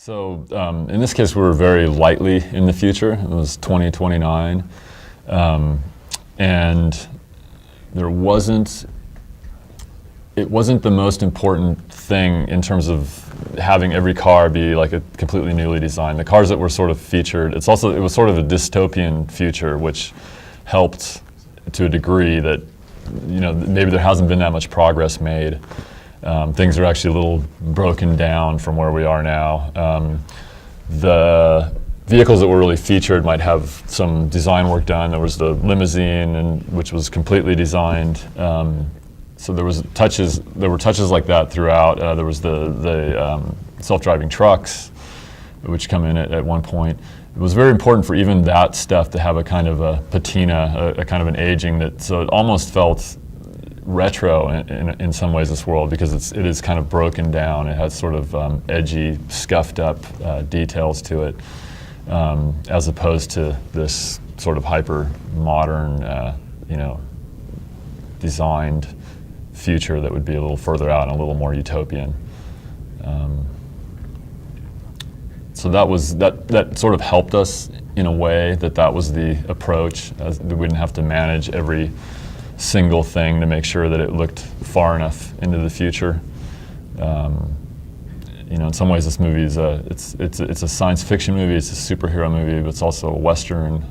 So in this case, we were very lightly in the future. It was 2029, and it wasn't the most important thing in terms of having every car be like a completely newly designed. The cars that were sort of featured, it was sort of a dystopian future, which helped to a degree that, maybe there hasn't been that much progress made. Things are actually a little broken down from where we are now. The vehicles that were really featured might have some design work done. There was the limousine, which was completely designed. So there were touches like that throughout. There was the self-driving trucks, which come in at one point. It was very important for even that stuff to have a kind of a patina, a kind of an aging so it almost felt retro in some ways, this world, because it is kind of broken down. It has sort of edgy, scuffed up details to it, as opposed to this sort of hyper modern, designed future that would be a little further out and a little more utopian. So that sort of helped us in a way that was the approach. We wouldn't have to manage every single thing to make sure that it looked far enough into the future. In some ways, this movie is it's a science fiction movie. It's a superhero movie, but it's also a Western.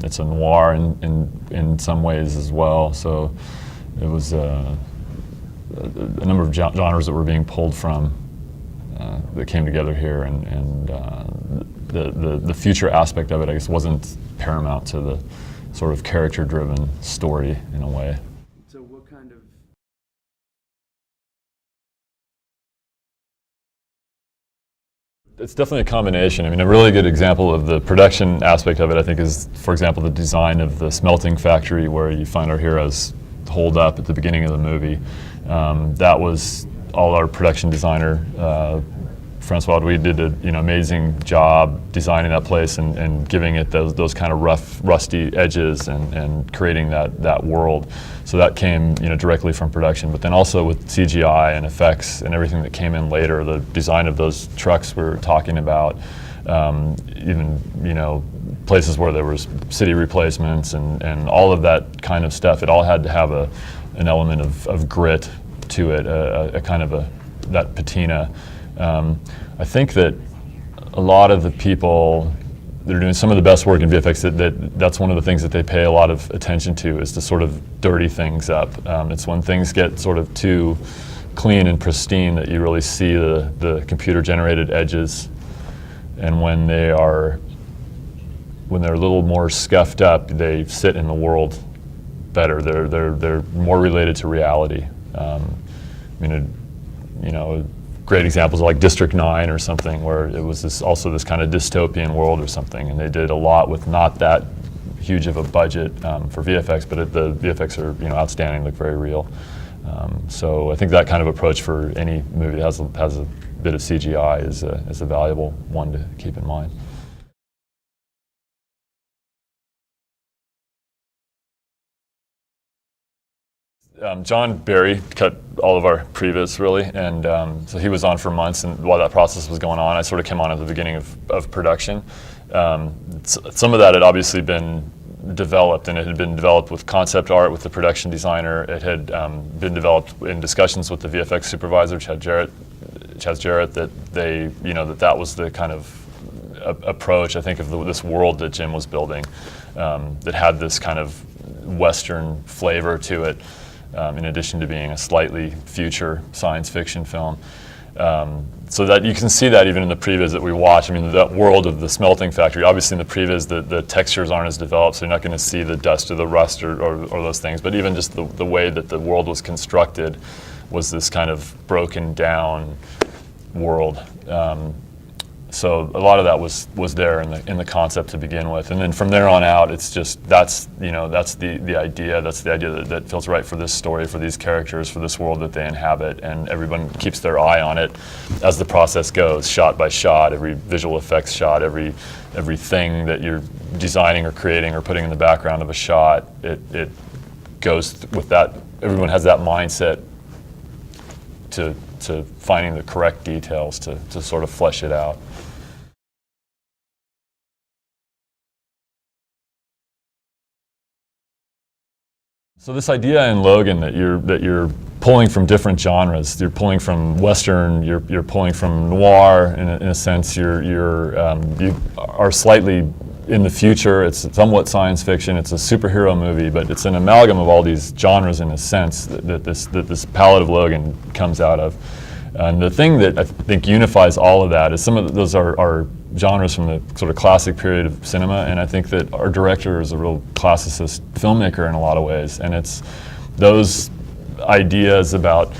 It's a noir in some ways as well. So it was a number of genres that were being pulled from that came together here, and the future aspect of it, I guess, wasn't paramount to the sort of character-driven story in a way. So what kind of... It's definitely a combination. I mean, a really good example of the production aspect of it, I think, is, for example, the design of the smelting factory where you find our heroes holed up at the beginning of the movie. That was all our production designer, Francois. We did an amazing job designing that place and giving it those kind of rough, rusty edges and creating that world. So that came directly from production, but then also with CGI and effects and everything that came in later, the design of those trucks we were talking about, even places where there was city replacements and all of that kind of stuff. It all had to have an element of grit to it, a kind of that patina. I think that a lot of the people that are doing some of the best work in VFX, that's one of the things that they pay a lot of attention to, is to sort of dirty things up. It's when things get sort of too clean and pristine that you really see the computer-generated edges, and when they're a little more scuffed up, they sit in the world better. They're more related to reality. Great examples are like District 9 or something, where it was also this kind of dystopian world or something, and they did a lot with not that huge of a budget for VFX, but the VFX are outstanding, look very real. So I think that kind of approach for any movie that has a bit of CGI is a valuable one to keep in mind. John Barry cut all of our Pre-Viz, really, and so he was on for months, and while that process was going on, I sort of came on at the beginning of production. Some of that had obviously been developed, and it had been developed with concept art with the production designer. It had been developed in discussions with the VFX supervisor, Chaz Jarrett, that was the kind of approach, I think, of this world that Jim was building, that had this kind of Western flavor to it. In addition to being a slightly future science fiction film. So that you can see that even in the Pre-Viz that we watch. I mean, that world of the smelting factory, obviously in the Pre-Viz the textures aren't as developed, so you're not going to see the dust or the rust or those things, but even just the way that the world was constructed was this kind of broken down world. So a lot of that was there in the concept to begin with, and then from there on out, it's just that's the idea. That's the idea that feels right for this story, for these characters, for this world that they inhabit, and everyone keeps their eye on it as the process goes, shot by shot, every visual effects shot, everything that you're designing or creating or putting in the background of a shot. It goes with that. Everyone has that mindset to finding the correct details to sort of flesh it out. So this idea in Logan that you're pulling from different genres, you're pulling from Western, you're pulling from noir in a sense. You are slightly in the future. It's somewhat science fiction. It's a superhero movie, but it's an amalgam of all these genres in a sense that this palette of Logan comes out of. And the thing that I think unifies all of that is some of those are genres from the sort of classic period of cinema, and I think that our director is a real classicist filmmaker in a lot of ways, and it's those ideas about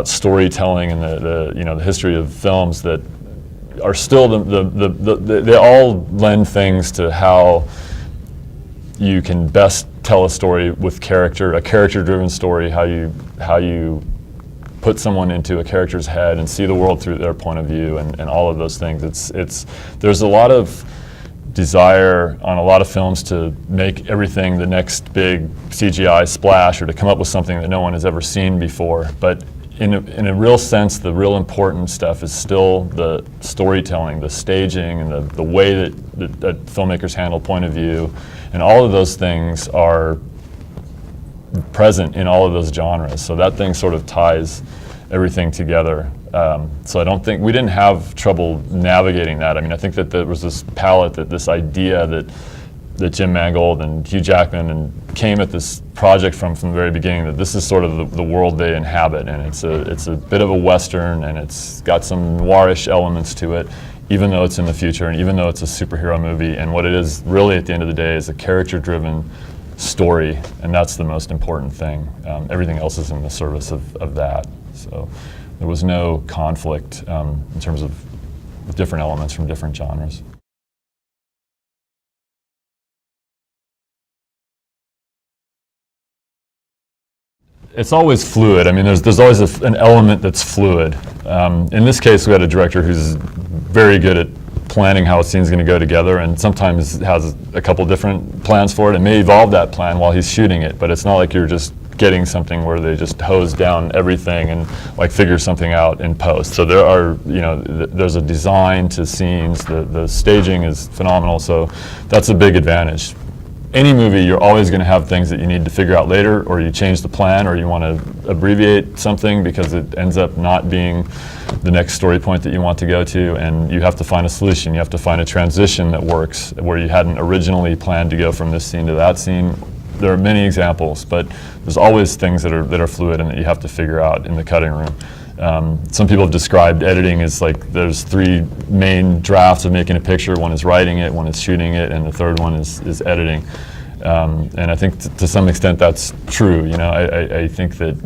storytelling and the history of films that are still they all lend things to how you can best tell a story with a character-driven story, how you put someone into a character's head and see the world through their point of view, and all of those things. There's a lot of desire on a lot of films to make everything the next big CGI splash, or to come up with something that no one has ever seen before. But in a real sense, the real important stuff is still the storytelling, the staging, and the way that filmmakers handle point of view, and all of those things are present in all of those genres. So that thing sort of ties everything together. So I don't think we didn't have trouble navigating that. I mean, I think that there was this palette, this idea that Jim Mangold and Hugh Jackman and came at this project from the very beginning, that this is sort of the world they inhabit, and it's a bit of a Western, and it's got some noirish elements to it, even though it's in the future, and even though it's a superhero movie. And what it is really at the end of the day is a character-driven story, and that's the most important thing. Everything else is in the service of that. So there was no conflict in terms of different elements from different genres. It's always fluid. I mean, there's always an element that's fluid. In this case, we had a director who's very good at planning how a scene's going to go together, and sometimes has a couple different plans for it, and may evolve that plan while he's shooting it. But it's not like you're just getting something where they just hose down everything and like figure something out in post. So there are, there's a design to scenes. The staging is phenomenal. So that's a big advantage. Any movie, you're always going to have things that you need to figure out later, or you change the plan, or you want to abbreviate something because it ends up not being the next story point that you want to go to, and you have to find a solution. You have to find a transition that works where you hadn't originally planned to go from this scene to that scene. There are many examples, but there's always things that are fluid and that you have to figure out in the cutting room. Some people have described editing as like there's three main drafts of making a picture. One is writing it, one is shooting it, and the third one is editing. And I think to some extent that's true. I think that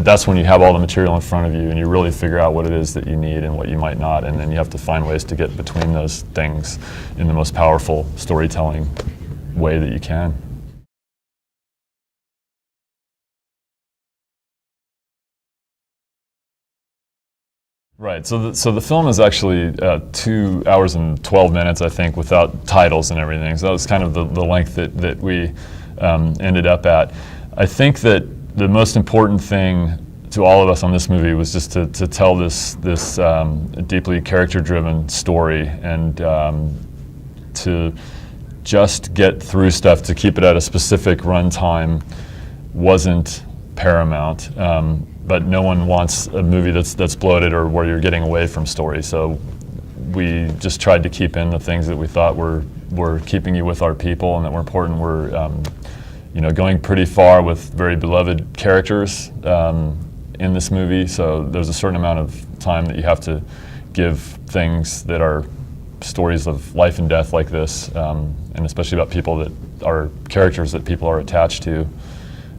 that's when you have all the material in front of you and you really figure out what it is that you need and what you might not, and then you have to find ways to get between those things in the most powerful storytelling way that you can. Right, so the film is actually 2 hours and 12 minutes, I think, without titles and everything. So that was kind of the length that we ended up at. I think that the most important thing to all of us on this movie was just to tell this deeply character-driven story, and to just get through stuff, to keep it at a specific runtime wasn't paramount. But no one wants a movie that's bloated or where you're getting away from story. So we just tried to keep in the things that we thought were keeping you with our people and that were important. We're going pretty far with very beloved characters in this movie. So there's a certain amount of time that you have to give things that are stories of life and death like this, and especially about people that are characters that people are attached to.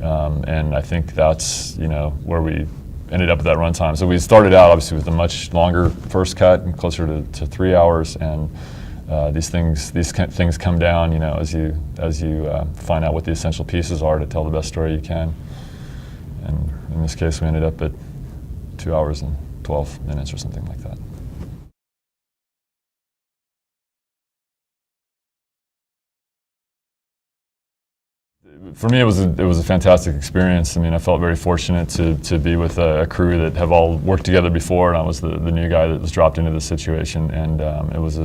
And I think that's where we ended up at that runtime. So we started out obviously with a much longer first cut, closer to 3 hours, and these things come down as you find out what the essential pieces are to tell the best story you can. And in this case, we ended up at 2 hours and 12 minutes or something like that. For me, it was a fantastic experience. I mean, I felt very fortunate to be with a crew that have all worked together before, and I was the new guy that was dropped into this situation. And it was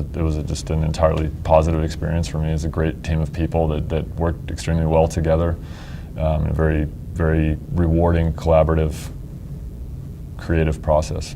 just an entirely positive experience for me. It was a great team of people that worked extremely well together. a very, very rewarding, collaborative, creative process.